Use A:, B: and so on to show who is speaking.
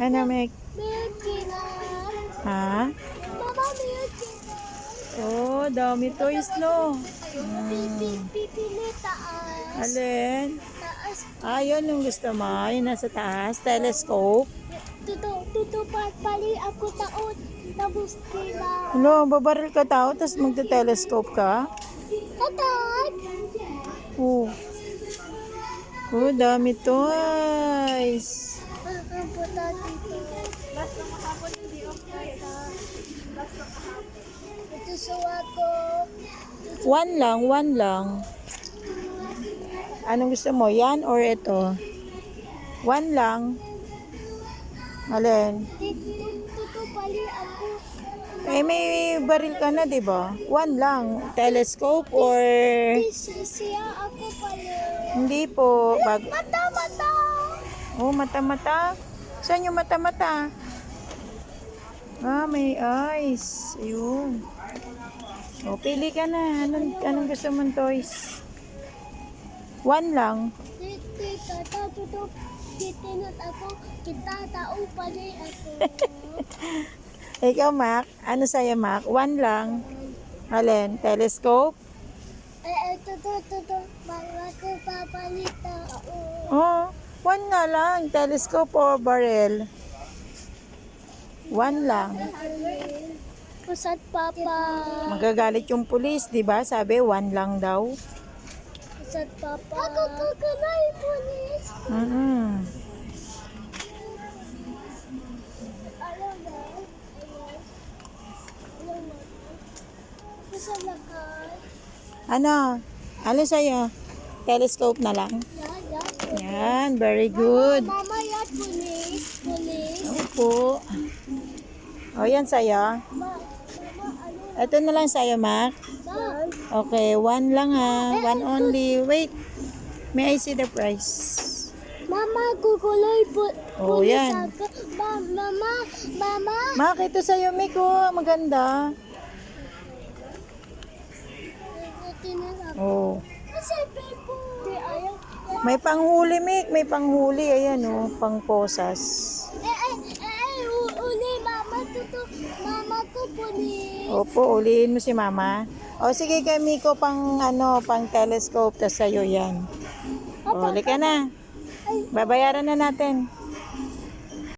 A: Ano, Meg?
B: Milky na.
A: Ha?
B: Mama, milky na.
A: Oh, dami toys, no?
B: Pipili taas.
A: Alin?
B: Taas.
A: Ah, yun yung gusto mo. Yung nasa taas. Telescope.
B: Tuto pali ako taon. Tapos kila.
A: Ano, babaril ka tao, tapos magte-telescope ka?
B: Tatag.
A: Oh. Oh, dami toys.
B: Ang puta dito. Basta makapon hindi okay. Ito suwa ko.
A: One lang. Anong gusto mo? Yan or ito? One lang. Alin?
B: Tuto pali ako.
A: Eh, may baril ka na, di ba? One lang. Telescope or...
B: Siya ako pali.
A: Hindi po.
B: Mata.
A: Oh, mata-mata. Saan yung mata-mata? Ah, may eyes. Ayun. O, pili ka na. Anong gusto mong toys? One lang.
B: Tita, tuto. Kitinat ako. Kita tao pali ako.
A: Ikaw, Mac. Ano sa'yo, Mac? One lang. Alin? Telescope?
B: Tuto. Bago ko papalita.
A: Oh, one nga lang. Telescope or barrel? One lang.
B: Pusat papa.
A: Magagalit yung pulis, di ba? Sabi, one lang daw.
B: Pusat papa. Ako kakalay, pulis.
A: Mm-mm.
B: Alam na. Pusat lakay.
A: Ano? Ano sa'yo? Telescope na lang?
B: Yeah.
A: Yan, very good.
B: Mama, yan, pulis.
A: Opo. O, yan sa'yo.
B: Mama,
A: Ito na lang sa'yo, Mac. Okay, one lang ha. One only. Wait. May I see the price?
B: Mama, kukuloy po.
A: Oh, yan.
B: Mama.
A: Mac, ito sa'yo, Mick. Oh, maganda. Oh.
B: Kasi po. Di ayaw.
A: May panghuli, Mick. May panghuli. Ayan, oh. Pangposas.
B: Uli, mama, mama ko pulis.
A: Opo, ulihin mo si Mama. O, sige kay Miko pang, pang telescope. Tas sa'yo yan. O, halika na. Babayaran na natin.